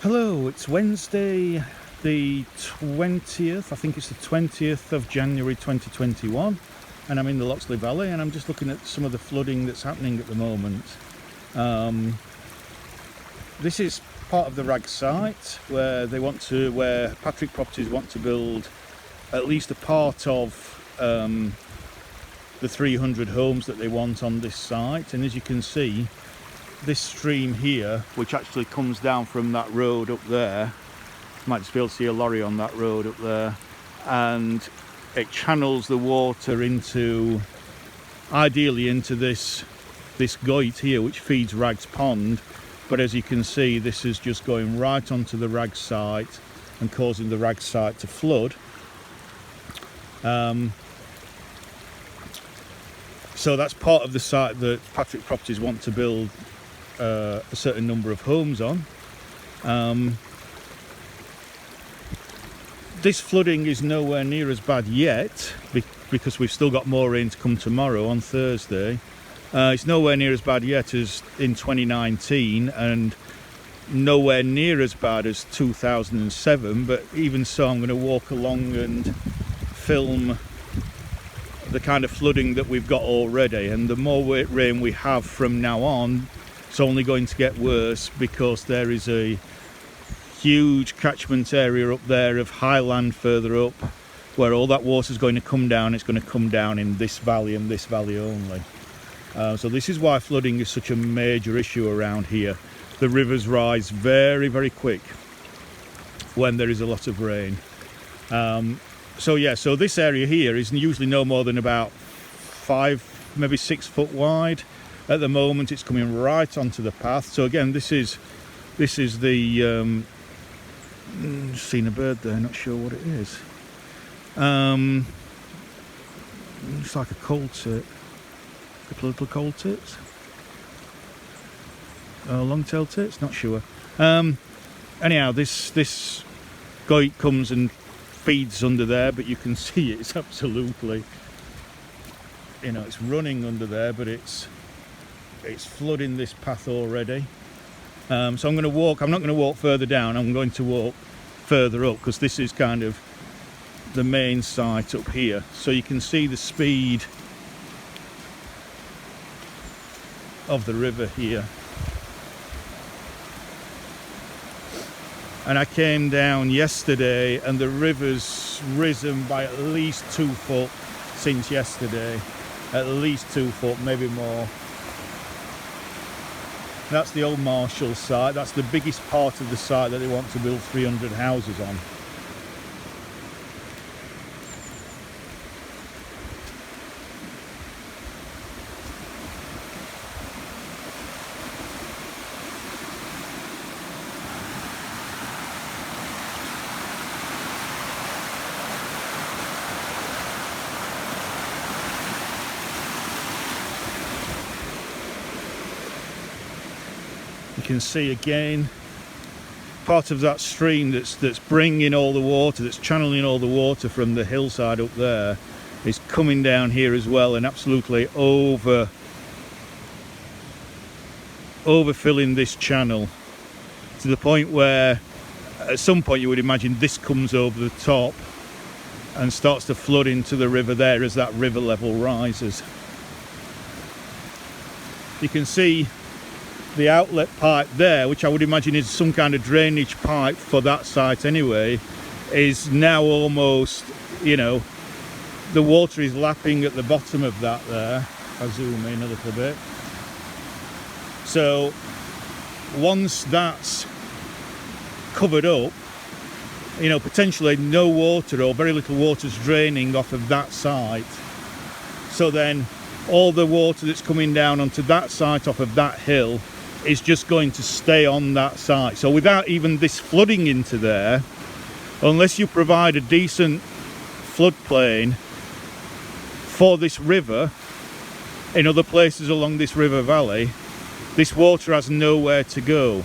Hello, it's Wednesday the 20th, I think it's the 20th of January 2021, and I'm in the Loxley Valley and I'm just looking at some of the flooding that's happening at the moment. This is part of the RAG site where Patrick Properties want to build at least a part of the 300 homes that they want on this site, and as you can see, this stream here, which actually comes down from that road up there, you might just be able to see a lorry on that road up there, and it channels the water ideally into this goit here, which feeds Rag's Pond. But as you can see, this is just going right onto the Rag site and causing the Rag site to flood. So that's part of the site that Patrick Properties want to build a certain number of homes on. This flooding is nowhere near as bad yet because we've still got more rain to come tomorrow on Thursday. It's nowhere near as bad yet as in 2019 and nowhere near as bad as 2007, but even so I'm going to walk along and film the kind of flooding that we've got already, and the more rain we have from now on, it's only going to get worse because there is a huge catchment area up there of highland further up where all that water is going to come down. It's going to come down in this valley and this valley only. So this is why flooding is such a major issue around here. The rivers rise very, very quick when there is a lot of rain. So this area here is usually no more than about 5, maybe 6 foot wide. At the moment it's coming right onto the path. So again, this is the just seen a bird there, not sure what it is. It's like a coal tit, a couple of little coal tits, long-tailed tits, not sure. Anyhow, this goit comes and feeds under there, but you can see it's absolutely, it's running under there, but it's flooding this path already. So I'm going to walk. I'm not going to walk further down. I'm going to walk further up because this is kind of the main site up here. So you can see the speed of the river here. And I came down yesterday and the river's risen by at least 2 foot since yesterday. At least 2 foot, maybe more. That's the old Marshall site. That's the biggest part of the site that they want to build 300 houses on. You can see again part of that stream that's bringing all the water, that's channeling all the water from the hillside up there, is coming down here as well and absolutely overfilling this channel to the point where at some point you would imagine this comes over the top and starts to flood into the river there as that river level rises. You can see the outlet pipe there, which I would imagine is some kind of drainage pipe for that site anyway, is now almost, the water is lapping at the bottom of that there. I'll zoom in a little bit. So once that's covered up, potentially no water or very little water is draining off of that site. So then all the water that's coming down onto that site off of that hill is just going to stay on that site. So without even this flooding into there, unless you provide a decent floodplain for this river in other places along this river valley, this water has nowhere to go.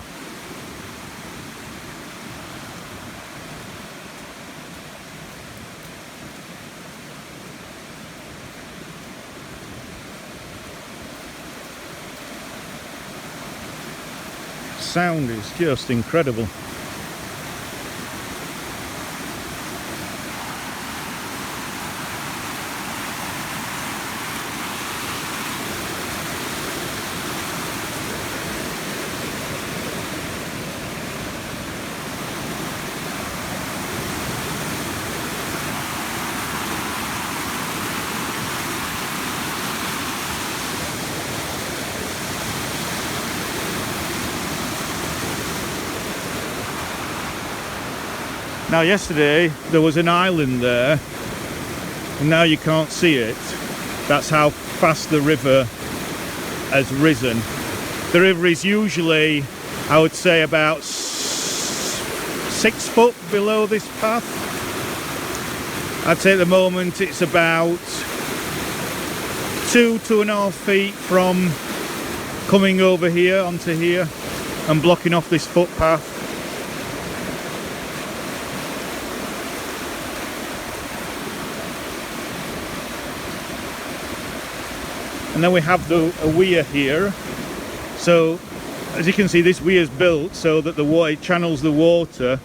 sound is just incredible. Now yesterday there was an island there, and now you can't see it. That's how fast the river has risen. The river is usually, I would say, about 6 foot below this path. I'd say at the moment it's about 2.5 feet from coming over here onto here and blocking off this footpath. And then we have a weir here. So as you can see, this weir is built so that it channels the water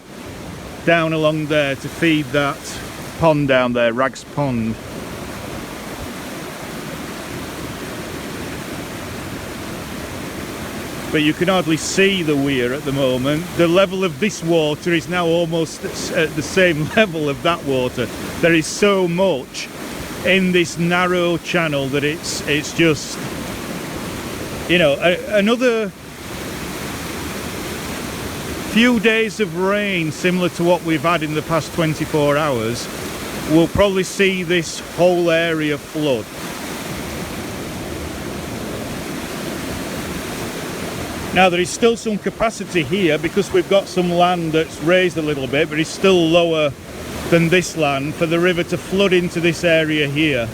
down along there to feed that pond down there, Rags Pond. But you can hardly see the weir at the moment. The level of this water is now almost at the same level of that water. There is so much in this narrow channel that it's just, you know, another few days of rain similar to what we've had in the past 24 hours, we'll probably see this whole area flood. Now there is still some capacity here because we've got some land that's raised a little bit, but it's still lower than this land for the river to flood into this area here.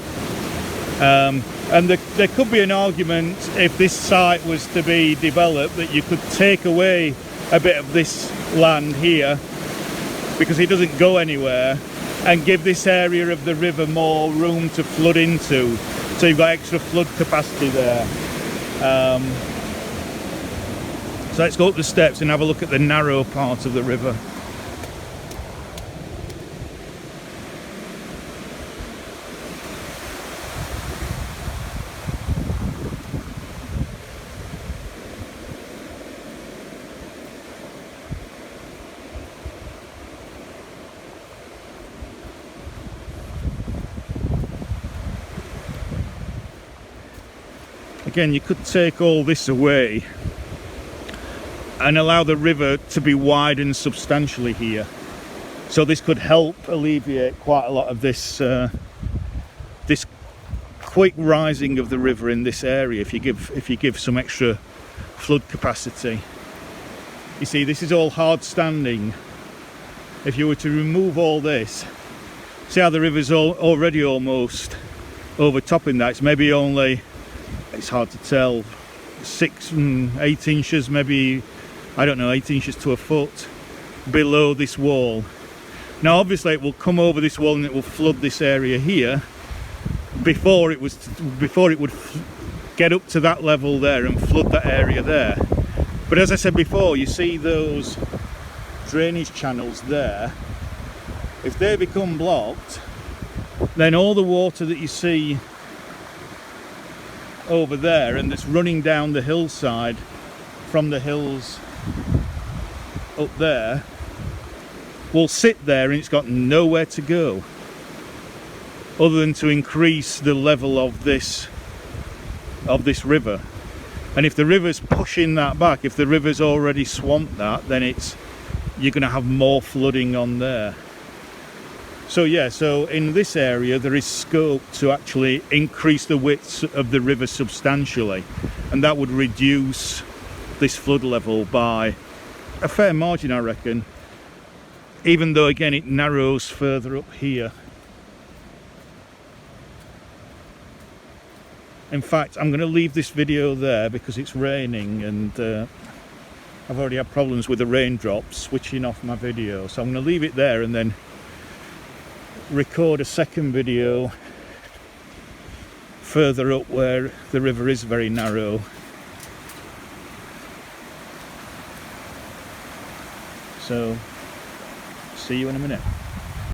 And there could be an argument, if this site was to be developed, that you could take away a bit of this land here because it doesn't go anywhere, and give this area of the river more room to flood into, so you've got extra flood capacity there. So let's go up the steps and have a look at the narrow part of the river. Again, you could take all this away and allow the river to be widened substantially here. So this could help alleviate quite a lot of this this quick rising of the river in this area if you give some extra flood capacity. You see, this is all hard standing. If you were to remove all this, see how the river's already almost overtopping that. It's maybe only, it's hard to tell, 6 and 8 inches, maybe, I don't know, 8 inches to a foot below this wall. Now obviously it will come over this wall and it will flood this area here before it would get up to that level there and flood that area there. But as I said before, you see those drainage channels there. If they become blocked, then all the water that you see over there and that's running down the hillside from the hills up there will sit there, and it's got nowhere to go other than to increase the level of this river. And if the river's pushing that back, if the river's already swamped that, then you're going to have more flooding on there. So yeah, so in this area there is scope to actually increase the width of the river substantially, and that would reduce this flood level by a fair margin, I reckon, even though again it narrows further up here. In fact, I'm going to leave this video there because it's raining, and I've already had problems with the raindrops switching off my video, so I'm going to leave it there and then record a second video further up where the river is very narrow. So see you in a minute.